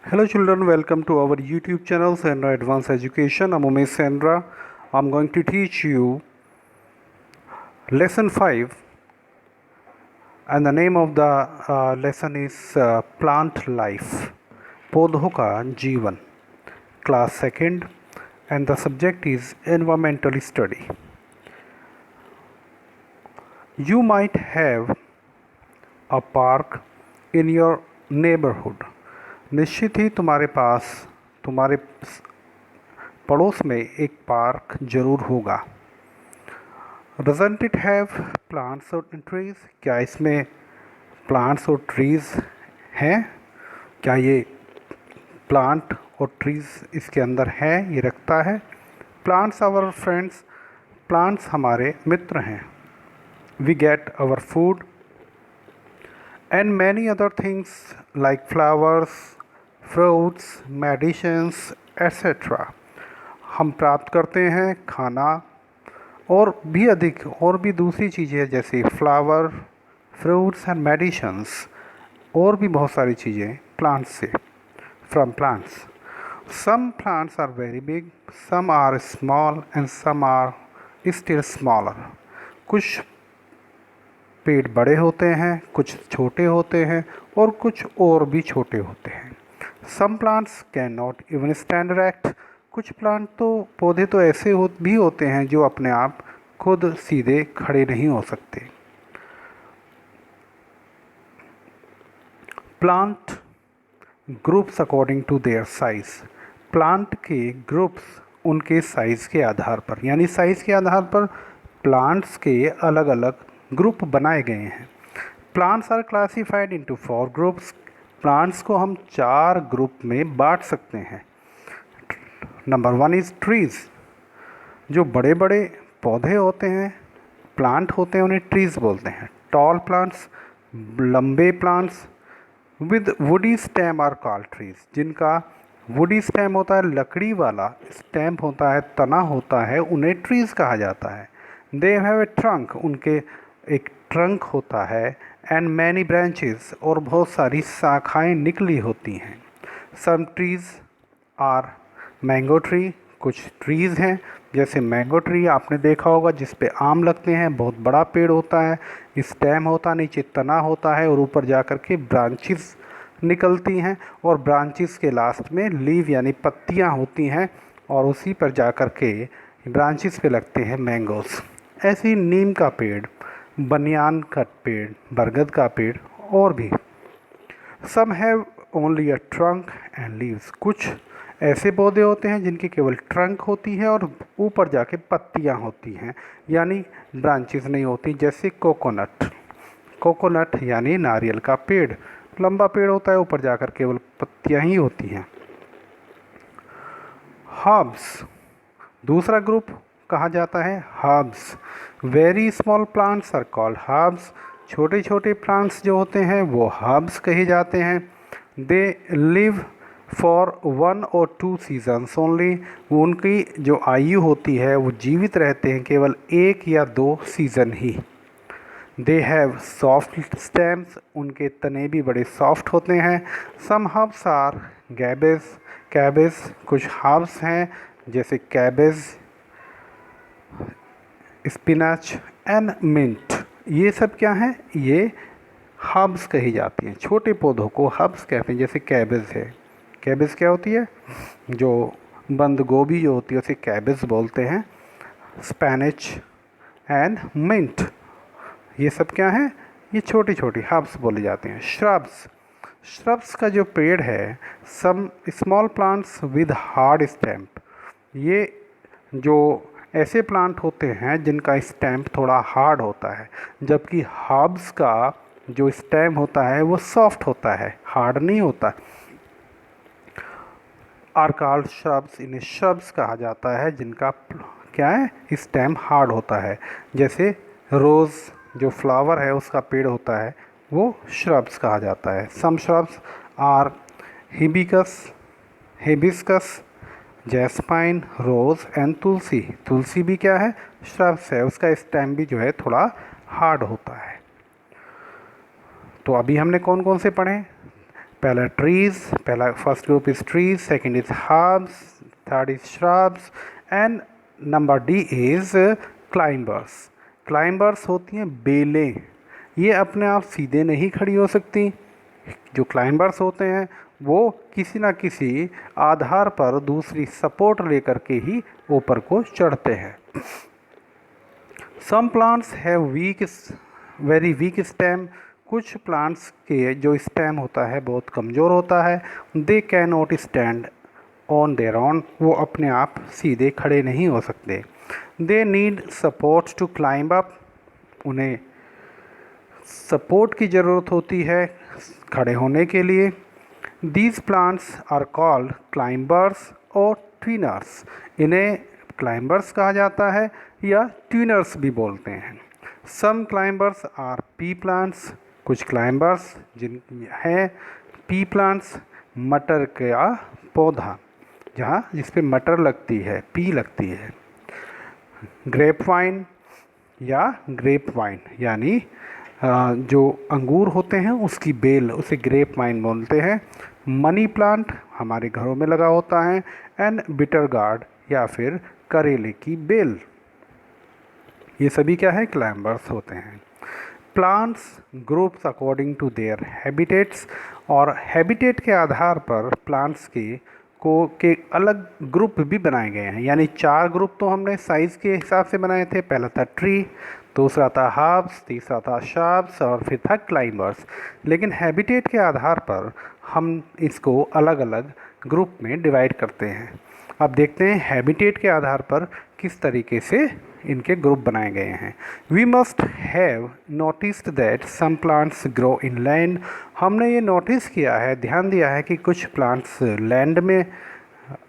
Hello children, welcome to our YouTube channel Sandra Advanced Education. I'm Umesh Sandra. I'm going to teach you lesson 5 and the name of the lesson is Plant Life. पौधों का जीवन. Class 2nd and the subject is Environmental Study. You might have a park in your neighborhood. निश्चित ही तुम्हारे पड़ोस में एक park जरूर होगा. Doesn't it have plants or trees? क्या इसमें plants और trees हैं? क्या ये plant और trees इसके अंदर हैं, ये रखता है? Plants our friends. Plants हमारे मित्र हैं. We get our food and many other things like flowers, fruits, medicines, etc. हम प्राप्त करते हैं खाना और भी दूसरी चीज़ें जैसे फ्लावर, फ्रूट्स एंड मेडिसिन्स और भी बहुत सारी चीज़ें प्लांट्स से, from plants. Some plants are very big, some are small and some are still smaller. कुछ पेड़ बड़े होते हैं, कुछ छोटे होते हैं और कुछ और भी छोटे होते हैं. Some plants can not even stand erect. कुछ पौधे तो ऐसे भी होते हैं जो अपने आप खुद सीधे खड़े नहीं हो सकते. Plant groups according to their size. Plant के ग्रुप्स उनके साइज़ के आधार पर, यानी साइज़ के आधार पर प्लांट्स के अलग अलग ग्रुप बनाए गए हैं. Plants are classified into 4 groups. Plants को हम 4 ग्रुप में बांट सकते हैं. Number 1 is trees. जो बड़े बड़े पौधे होते हैं, प्लांट होते हैं, उन्हें ट्रीज़ बोलते हैं. टॉल प्लांट्स, लंबे plants with woody stem are called trees. जिनका वुडी स्टेम होता है, लकड़ी वाला स्टेम होता है, तना होता है, उन्हें ट्रीज़ कहा जाता है. They have a trunk. उनके एक ट्रंक होता है. And many branches. और बहुत सारी शाखाएं निकली होती हैं. सम ट्रीज़ आर मैंगो ट्री. कुछ ट्रीज़ हैं जैसे मैंगो ट्री आपने देखा होगा, जिस पे आम लगते हैं. बहुत बड़ा पेड़ होता है, स्टेम होता है, नीचे तना होता है और ऊपर जा कर के ब्रांचेस निकलती हैं और ब्रांचेस के लास्ट में लीव यानी पत्तियां होती हैं और उसी पर जा कर के ब्रांचेस पे लगते हैं मैंगोस. ऐसे ही नीम का पेड़, बनियान का पेड़, बरगद का पेड़ और भी. Some have only a trunk and leaves. कुछ ऐसे पौधे होते हैं जिनकी केवल ट्रंक होती है और ऊपर जाके पत्तियां होती हैं, यानी ब्रांचेस नहीं होती. जैसे कोकोनट यानी नारियल का पेड़ लंबा पेड़ होता है, ऊपर जाकर केवल पत्तियां ही होती हैं. हर्ब्स दूसरा ग्रुप कहा जाता है herbs. Very small plants are called herbs. छोटे छोटे प्लांट्स जो होते हैं वो हर्ब्स कहे जाते हैं. They live for 1 or 2 seasons only. उनकी जो आयु होती है वो जीवित रहते हैं केवल 1 या 2 season he. They have soft stems. उनके तने भी बड़े सॉफ्ट होते हैं. सम हर्ब्स आर कैबेज. कुछ हर्ब्स हैं जैसे कैबेज, स्पिनच एंड मिंट. ये सब क्या हैं? ये हर्ब्स कही जाती हैं. छोटे पौधों को हर्ब्स कहते हैं. जैसे कैबेज है. कैबेज क्या होती है? जो बंद गोभी जो होती है उसे कैबेज बोलते हैं. स्पैनिच एंड मिंट, ये सब क्या हैं? ये छोटी छोटी हर्ब्स बोले जाते हैं. श्रब्स का जो पेड़ है, some small plants with hard stem. ये जो ऐसे प्लांट होते हैं जिनका स्टेम्प थोड़ा हार्ड होता है, जबकि हर्ब्स का जो स्टेम होता है वो सॉफ्ट होता है, हार्ड नहीं होता. Are called shrubs. इन्हें श्रब्स कहा जाता है जिनका क्या है? स्टेम हार्ड होता है. जैसे रोज़ जो फ्लावर है उसका पेड़ होता है वो श्रब्स कहा जाता है. Some shrubs are hibiscus, jasmine, rose and tulsi. तुलसी भी क्या है? श्रब्स है. उसका स्टेम भी जो है थोड़ा हार्ड होता है. तो अभी हमने कौन कौन से पढ़े? पहला ट्रीज, पहला first group is trees, second is herbs, third is shrubs and number D is climbers. Climbers होती हैं बेलें, ये अपने आप सीधे नहीं खड़ी हो सकती। जो क्लाइंबर्स होते हैं वो किसी न किसी आधार पर दूसरी सपोर्ट लेकर के ही ऊपर को चढ़ते हैं। Some plants have very weak stem, कुछ प्लांट्स के जो स्टेम होता है बहुत कमज़ोर होता है। They can not stand on their own, वो अपने आप सीधे खड़े नहीं हो सकते। They need support to climb up, उन्हें सपोर्ट की ज़रूरत होती है खड़े होने के लिए। These plants are called climbers और ट्विनर्स, इन्हें क्लाइंबर्स कहा जाता है या ट्विनर्स भी बोलते हैं। सम क्लाइंबर्स आर पी प्लांट्स, कुछ क्लाइंबर्स जिन हैं पी प्लांट्स, मटर का पौधा जहाँ जिस पे मटर लगती है, पी लगती है। ग्रेप वाइन या ग्रेप वाइन यानी जो अंगूर होते हैं उसकी बेल, उसे ग्रेप वाइन बोलते हैं। मनी प्लांट हमारे घरों में लगा होता है। एंड बिटर गार्ड या फिर करेले की बेल, ये सभी क्या है, क्लाइंबर्स होते हैं। Plants groups according to their habitats, और हैबिटेट के आधार पर प्लांट्स के अलग ग्रुप भी बनाए गए हैं। यानी 4 ग्रुप तो हमने साइज़ के हिसाब से बनाए थे। पहला था ट्री, दूसरा था हर्ब्स, तीसरा था श्रब्स और फिर था क्लाइंबर्स। लेकिन हैबिटेट के आधार पर हम इसको अलग अलग ग्रुप में डिवाइड करते हैं। अब देखते हैं हैबिटेट के आधार पर किस तरीके से इनके ग्रुप बनाए गए हैं। We must have noticed that some plants grow in land, हमने ये नोटिस किया है, ध्यान दिया है कि कुछ प्लांट्स लैंड में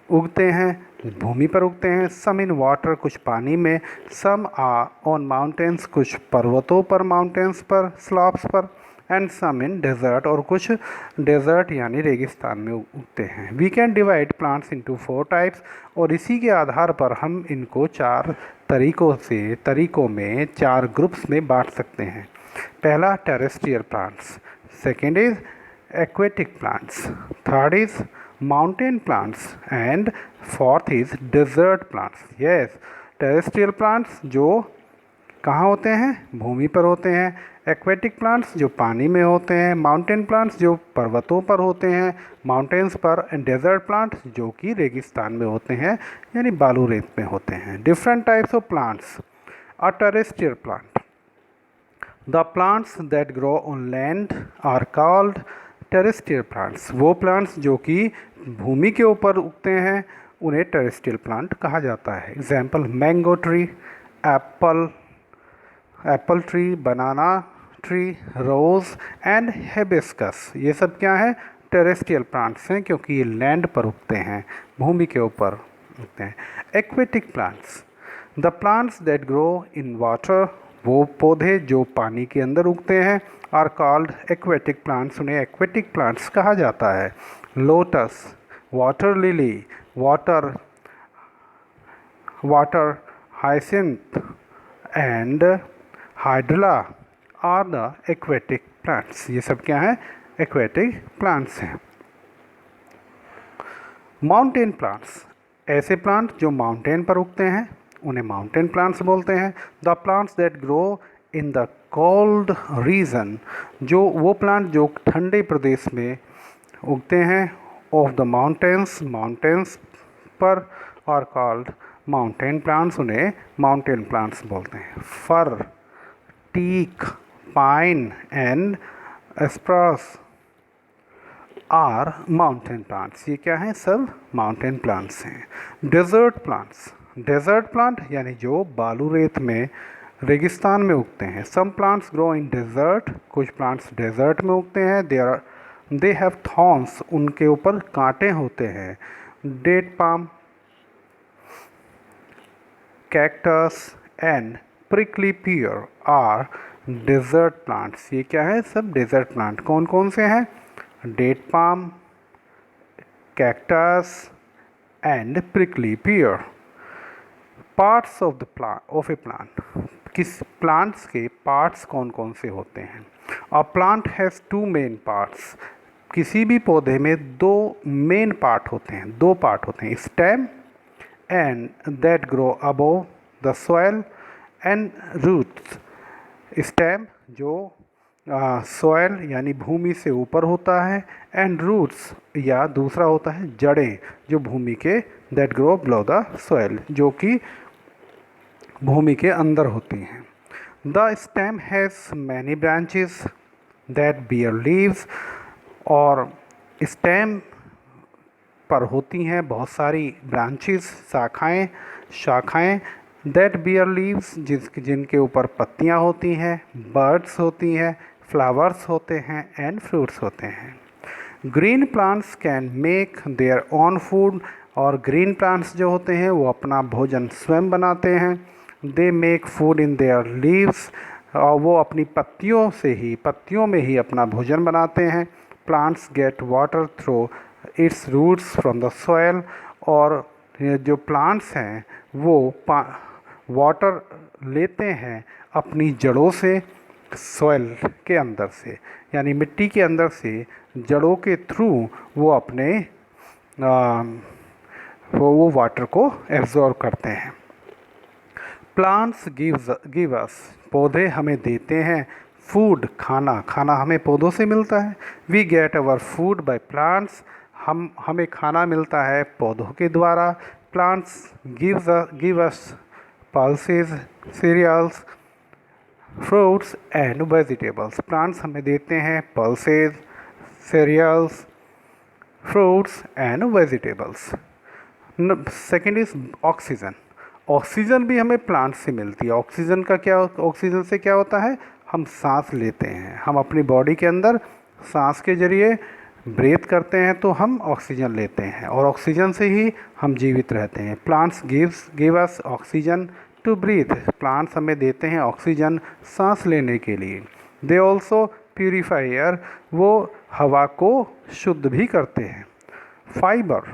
उगते हैं, भूमि पर उगते हैं। सम इन वाटर, कुछ पानी में। सम आर ऑन माउंटेन्स, कुछ पर्वतों पर, माउंटेन्स पर, स्लॉप्स पर। एंड सम इन डेजर्ट, और कुछ डेजर्ट यानी रेगिस्तान में उगते हैं। We can divide plants into 4 types, और इसी के आधार पर हम इनको 4 तरीकों में 4 ग्रुप्स में बांट सकते हैं। पहला terrestrial plants, second is aquatic plants, third is mountain plants and fourth is desert plants. Yes, terrestrial plants जो कहाँ होते हैं, भूमि पर होते हैं। एक्वेटिक प्लांट्स जो पानी में होते हैं। माउंटेन प्लांट्स जो पर्वतों पर होते हैं, माउंटेन्स पर। एंड डेजर्ट प्लांट्स जो कि रेगिस्तान में होते हैं यानी बालू रेत में होते हैं। Different types of plants. A terrestrial plant, the plants that grow on land are called terrestrial plants, वो प्लांट्स जो कि भूमि के ऊपर उगते हैं उन्हें टेरेस्ट्रियल प्लांट कहा जाता है। Example mango tree, apple tree, banana tree, rose and hibiscus, ये सब क्या है, टेरेस्ट्रियल प्लांट्स हैं क्योंकि ये लैंड पर उगते हैं, भूमि के ऊपर उगते हैं। Aquatic plants, the plants that grow in water, वो पौधे जो पानी के अंदर उगते हैं, आर कॉल्ड एक्वेटिक प्लांट्स, उन्हें एक्वेटिक प्लांट्स कहा जाता है। Lotus, water lily, water hyacinth and hydrilla are the aquatic plants, ये सब क्या है, एक्वेटिक प्लांट्स हैं। माउंटेन प्लांट्स, ऐसे प्लांट जो माउंटेन पर उगते हैं उन्हें माउंटेन प्लांट्स बोलते हैं। The plants that grow in the cold reason, जो वो प्लांट जो ठंडे प्रदेश में उगते हैं, ऑफ द माउंटेन्स पर, और कॉल्ड माउंटेन प्लांट्स, उन्हें माउंटेन प्लांट्स बोलते हैं। Fir, teak, pine and spruce are mountain plants, ये क्या हैं, सब माउंटेन प्लांट्स हैं। डेजर्ट प्लांट्स, डेजर्ट प्लांट यानी जो बालू रेत में, रेगिस्तान में उगते हैं। Some plants grow in desert, कुछ प्लांट्स डेजर्ट में उगते हैं। दे हैव थॉर्न्स, उनके ऊपर कांटे होते हैं। Date palm, cactus and prickly pear are desert plants, ये क्या है, सब डेजर्ट प्लांट। कौन कौन से हैं, date palm, cactus and prickly pear. Parts of a plant, किस प्लांट्स के पार्ट्स कौन कौन से होते हैं। A plant has 2 main parts, किसी भी पौधे में दो मेन पार्ट होते हैं, दो पार्ट होते हैं, stem and that grow above the soil and roots. Stem जो सॉइल यानी भूमि से ऊपर होता है, एंड रूट्स या दूसरा होता है जड़ें जो भूमि के that grow below the soil जो कि भूमि के अंदर होती हैं। The stem has many branches that bear leaves, और स्टेम पर होती हैं बहुत सारी ब्रांचेस, शाखाएं दैट बियर लीव्स जिनके ऊपर पत्तियां होती हैं, बर्ड्स होती हैं, फ्लावर्स होते हैं एंड फ्रूट्स होते हैं। Green plants can make their own food, और ग्रीन प्लांट्स जो होते हैं वो अपना भोजन स्वयं बनाते हैं। They make food in their leaves, और वो अपनी पत्तियों में ही अपना भोजन बनाते हैं। Plants get water through its roots from the soil, और जो प्लांट्स हैं वो वाटर लेते हैं अपनी जड़ों से, सॉयल के अंदर से यानी मिट्टी के अंदर से जड़ों के थ्रू वो अपने वो वाटर को एब्जॉर्ब करते हैं। प्लांट्स गिव अस, पौधे हमें देते हैं फूड, खाना हमें पौधों से मिलता है। We get our food by plants, हमें खाना मिलता है पौधों के द्वारा। Plants give us pulses, cereals, fruits and vegetables. Plants हमें देते हैं pulses, cereals, fruits and vegetables. Second is oxygen. Oxygen भी हमें प्लांट से मिलती है। ऑक्सीजन से क्या होता है, हम सांस लेते हैं, हम अपनी बॉडी के अंदर सांस के जरिए ब्रीथ करते हैं तो हम ऑक्सीजन लेते हैं, और ऑक्सीजन से ही हम जीवित रहते हैं। Plants give us oxygen to breathe, plants हमें देते हैं ऑक्सीजन सांस लेने के लिए। दे ऑल्सो प्यूरीफाई एयर, वो हवा को शुद्ध भी करते हैं। फाइबर,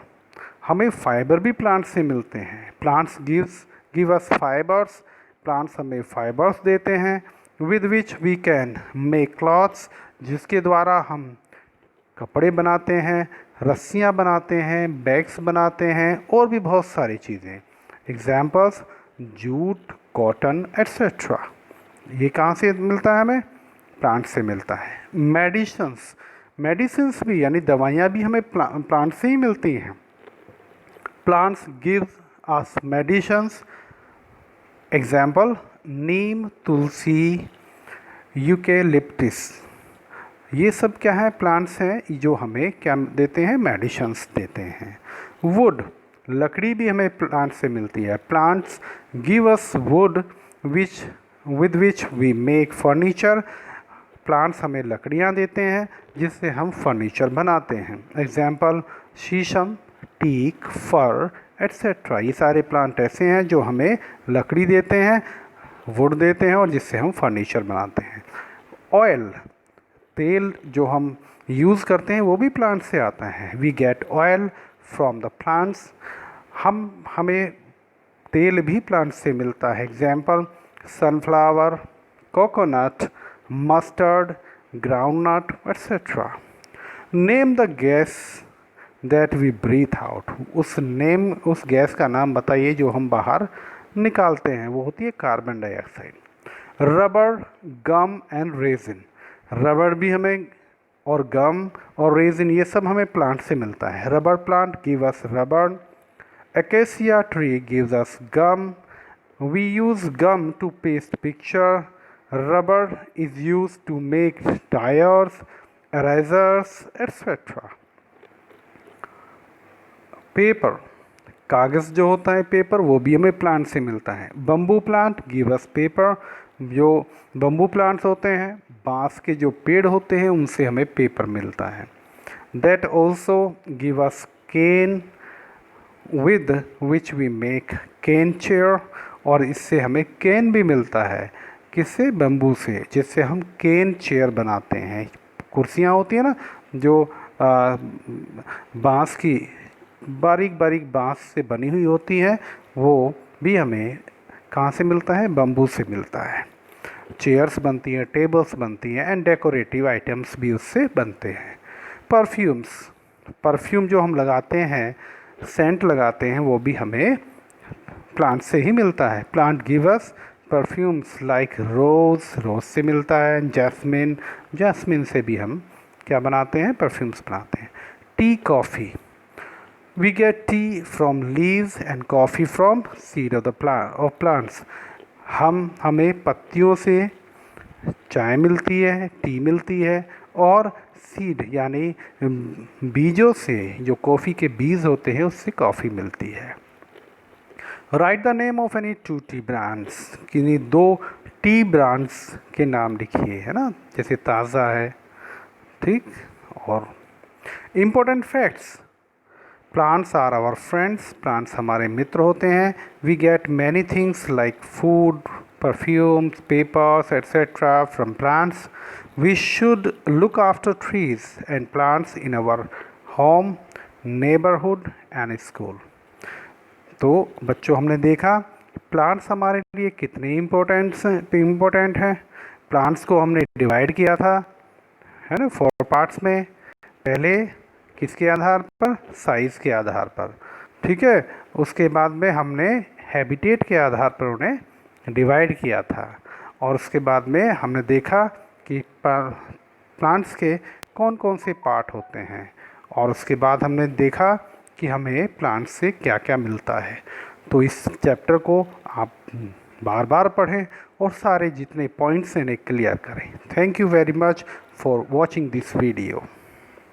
हमें फाइबर भी प्लांट से मिलते हैं। Plants give us fibres, plants हमें फाइबर्स देते हैं। With which we can make clothes, जिसके द्वारा हम कपड़े बनाते हैं, रस्सियाँ बनाते हैं, बैग्स बनाते हैं और भी बहुत सारी चीज़ें। Examples jute, cotton etcetera. ये कहाँ से मिलता है हमें, प्लांट से मिलता है। मेडिसिन्स भी यानी दवाइयाँ भी हमें प्लांट से ही मिलती हैं। Plants give us medicines, example neem, tulsi, eucalyptus. ये सब क्या है, प्लांट्स हैं जो हमें क्या देते हैं, मेडिसिन्स देते हैं। वुड, लकड़ी भी हमें प्लांट से मिलती है। Plants give us wood with which we make furniture, plants हमें लकड़ियाँ देते हैं जिससे हम फर्नीचर बनाते हैं। एग्जाम्पल शीशम, टीक, फर एट्सेट्रा। ये सारे प्लांट ऐसे हैं जो हमें लकड़ी देते हैं, वुड देते हैं और जिससे हम फर्नीचर बनाते हैं। ऑयल, तेल जो हम यूज़ करते हैं वो भी प्लांट से आता है। We get oil from the plants, हमें तेल भी प्लांट से मिलता है। Example sunflower, coconut, mustard, groundnut etcetera. Name the gas that we breathe out, उस गैस का नाम बताइए जो हम बाहर निकालते हैं, वो होती है carbon dioxide. Rubber, gum and resin, rubber भी हमें और गम और रेजिन ये सब हमें प्लांट से मिलता है। Rubber plant give us rubber. Acacia tree gives us gum. We use gum to paste picture. Rubber is used to make tires, erasers, etc. Paper, कागज़ जो होता है पेपर, वो भी हमें प्लांट से मिलता है। बम्बू प्लांट गिव अस पेपर, जो बम्बू प्लांट्स होते हैं, बांस के जो पेड़ होते हैं उनसे हमें पेपर मिलता है। That also give us cane with which we make cane chair, और इससे हमें केन भी मिलता है, किससे, बम्बू से, जिससे हम केन चेयर बनाते हैं। कुर्सियाँ होती हैं ना जो बांस की बारीक बारीक बांस से बनी हुई होती है, वो भी हमें कहाँ से मिलता है, बम्बू से मिलता है। चेयर्स बनती हैं, टेबल्स बनती हैं एंड डेकोरेटिव आइटम्स भी उससे बनते हैं। परफ्यूम जो हम लगाते हैं, सेंट लगाते हैं, वो भी हमें प्लांट से ही मिलता है। Plant give us perfumes like rose से मिलता है, जैस्मिन से भी हम क्या बनाते हैं, परफ्यूम्स बनाते हैं। Tea, coffee, we get tea from leaves and coffee from seed of plants. हमें पत्तियों से चाय मिलती है, टी मिलती है, और सीड यानी बीजों से, जो कॉफ़ी के बीज होते हैं, उससे कॉफ़ी मिलती है। Right the name of any 2 T brands, किन्हीं 2 टी ब्रांड्स के नाम लिखिए, है ना, जैसे ताज़ा है, ठीक। और important facts, plants are our friends, plants हमारे मित्र होते हैं। We get many things like food, perfumes, papers etcetera from plants. We should look after trees and plants in our home, neighbourhood and school. तो बच्चों, हमने देखा plants हमारे लिए कितने इम्पोर्टेंट हैं। प्लांट्स को हमने डिवाइड किया था, है ना, 4 पार्ट्स में। पहले किसके आधार पर, साइज़ के आधार पर, ठीक है। उसके बाद में हमने हैबिटेट के आधार पर उन्हें डिवाइड किया था, और उसके बाद में हमने देखा कि प्लांट्स के कौन कौन से पार्ट होते हैं, और उसके बाद हमने देखा कि हमें प्लांट्स से क्या क्या मिलता है। तो इस चैप्टर को आप बार बार पढ़ें और सारे जितने पॉइंट्स हैं इन्हें क्लियर करें। Thank you very much for watching this video.